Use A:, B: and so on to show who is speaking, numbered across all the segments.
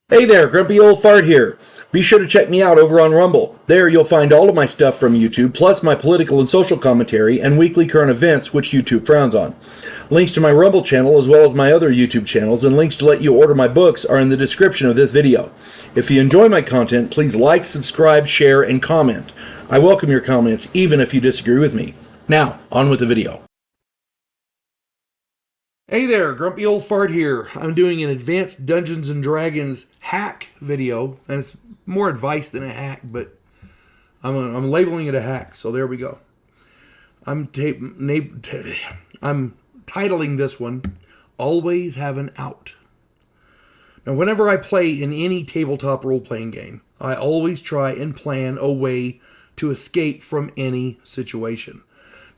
A: Hey there, Grumpy Old Fart here. Be sure to check me out over on Rumble. There you'll find all of my stuff from YouTube, plus my political and social commentary and weekly current events, which YouTube frowns on. Links to my Rumble channel as well as my other YouTube channels and links to let you order my books are in the description of this video. If you enjoy my content, please like, subscribe, share, and comment. I welcome your comments, even if you disagree with me. Now, on with the video. Hey there, Grumpy Old Fart here. I'm doing an advanced Dungeons & Dragons hack video, and it's more advice than a hack, but I'm labeling it a hack, so there we go. I'm titling this one, Always Have an Out. Now, whenever I play in any tabletop role-playing game, I always try and plan a way to escape from any situation.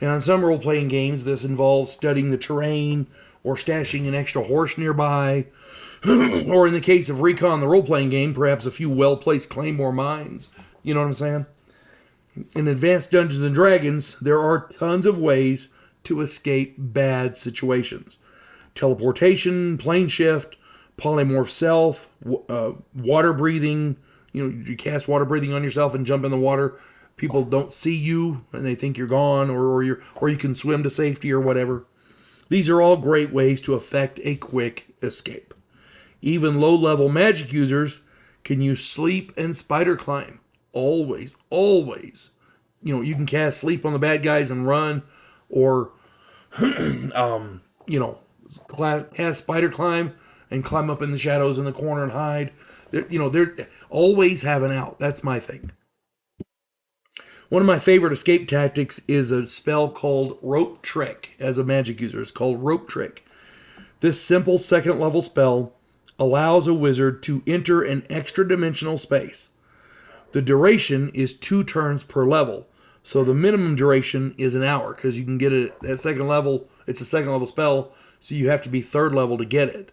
A: Now, in some role-playing games, this involves studying the terrain, or stashing an extra horse nearby, or in the case of Recon, the role-playing game, perhaps a few well-placed claymore mines. You know what I'm saying? In Advanced Dungeons & Dragons, there are tons of ways to escape bad situations. Teleportation, plane shift, polymorph self, water breathing. You cast water breathing on yourself and jump in the water. People don't see you, and they think you're gone, or you can swim to safety or whatever. These are all great ways to effect a quick escape. Even low-level magic users can use sleep and spider climb. Always, always. You can cast sleep on the bad guys and run, or, cast spider climb and climb up in the shadows in the corner and hide. They're always have an out. That's my thing. One of my favorite escape tactics is a spell called Rope Trick. As a magic user, it's called Rope Trick. This simple second level spell allows a wizard to enter an extra dimensional space. The duration is 2 turns per level, so the minimum duration is an hour, because you can get it at second level. It's a second level spell, so you have to be third level to get it.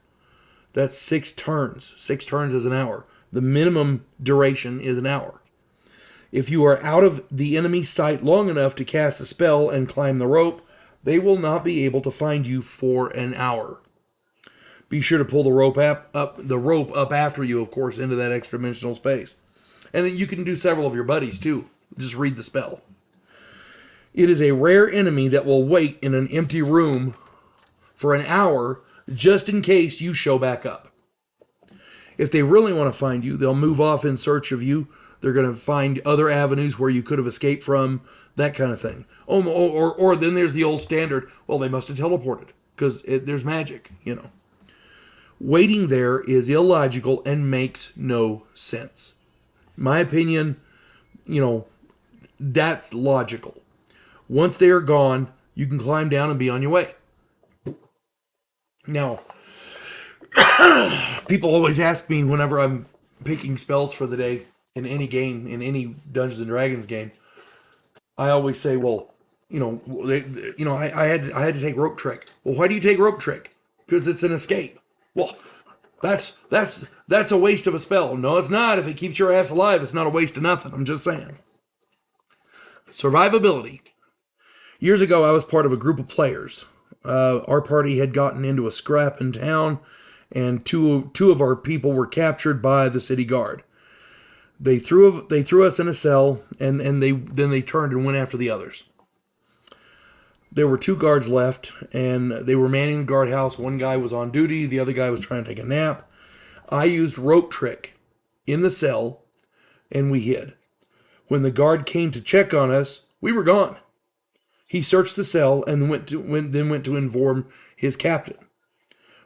A: That's 6 turns. 6 turns is an hour. The minimum duration is an hour. If you are out of the enemy's sight long enough to cast a spell and climb the rope, they will not be able to find you for an hour. Be sure to pull the rope up after you, of course, into that extra dimensional space. And you can do several of your buddies too. Just read the spell. It is a rare enemy that will wait in an empty room for an hour just in case you show back up. If they really want to find you, they'll move off in search of you. They're going to find other avenues where you could have escaped from, that kind of thing. Or then there's the old standard, well, they must have teleported, because there's magic, Waiting there is illogical and makes no sense. My opinion, that's logical. Once they are gone, you can climb down and be on your way. Now, people always ask me whenever I'm picking spells for the day, in any game, in any Dungeons and Dragons game, I always say, well, I had to take Rope Trick. Well, why do you take Rope Trick? Because it's an escape. Well, that's a waste of a spell. No, it's not. If it keeps your ass alive, it's not a waste of nothing. I'm just saying. Survivability. Years ago, I was part of a group of players. Our party had gotten into a scrap in town, and two of our people were captured by the city guard. They threw us in a cell, and they turned and went after the others. There were 2 guards left, and they were manning the guardhouse. One guy was on duty, the other guy was trying to take a nap. I used Rope Trick in the cell, and we hid. When the guard came to check on us, we were gone. He searched the cell and went to inform his captain.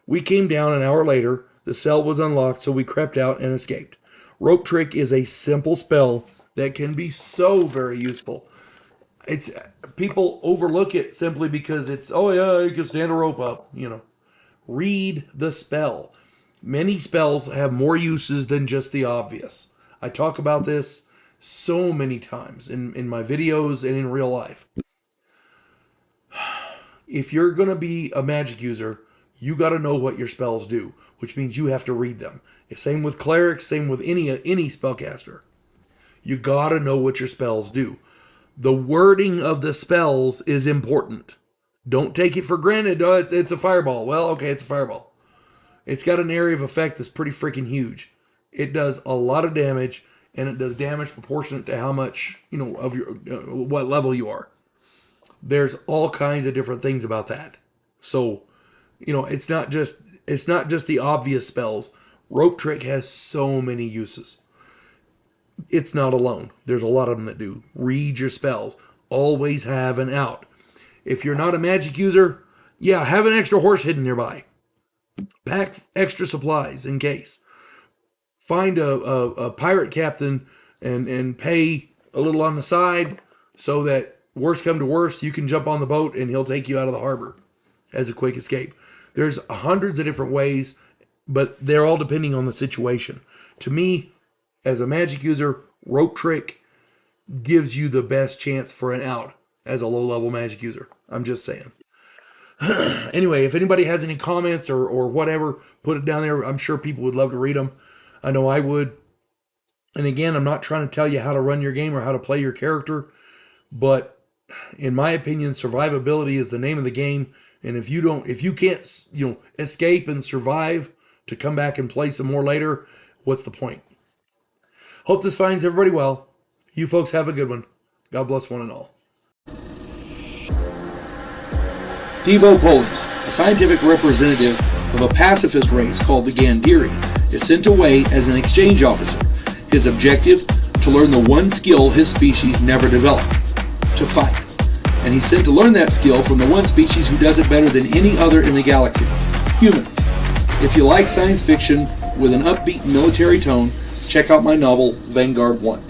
A: We came down an hour later. The cell was unlocked, so we crept out and escaped. Rope Trick is a simple spell that can be so very useful. People overlook it simply because it's, oh yeah, you can stand a rope up, Read the spell. Many spells have more uses than just the obvious. I talk about this so many times in my videos and in real life. If you're going to be a magic user, you got to know what your spells do, which means you have to read them. Same with clerics, same with any spellcaster. You got to know what your spells do. The wording of the spells is important. Don't take it for granted. Oh, it's a fireball. Well, okay, it's a fireball. It's got an area of effect that's pretty freaking huge. It does a lot of damage, and it does damage proportionate to how much, of your what level you are. There's all kinds of different things about that. So, it's not just the obvious spells. Rope Trick has so many uses. It's not alone. There's a lot of them that do. Read your spells. Always have an out. If you're not a magic user, have an extra horse hidden nearby. Pack extra supplies in case. Find a pirate captain and pay a little on the side so that worst come to worst, you can jump on the boat and he'll take you out of the harbor as a quick escape. There's hundreds of different ways, but they're all depending on the situation. To me, as a magic user, Rope Trick gives you the best chance for an out as a low-level magic user. I'm just saying. Anyway, if anybody has any comments or whatever, put it down there. I'm sure people would love to read them. I know I would. And again, I'm not trying to tell you how to run your game or how to play your character, but in my opinion, survivability is the name of the game. And if you can't, escape and survive to come back and play some more later, what's the point? Hope this finds everybody well. You folks have a good one. God bless one and all. Devo Poland, a scientific representative of a pacifist race called the Gandhiri, is sent away as an exchange officer. His objective? To learn the one skill his species never developed, to fight. And he's sent to learn that skill from the one species who does it better than any other in the galaxy, humans. If you like science fiction with an upbeat military tone, check out my novel, Vanguard One.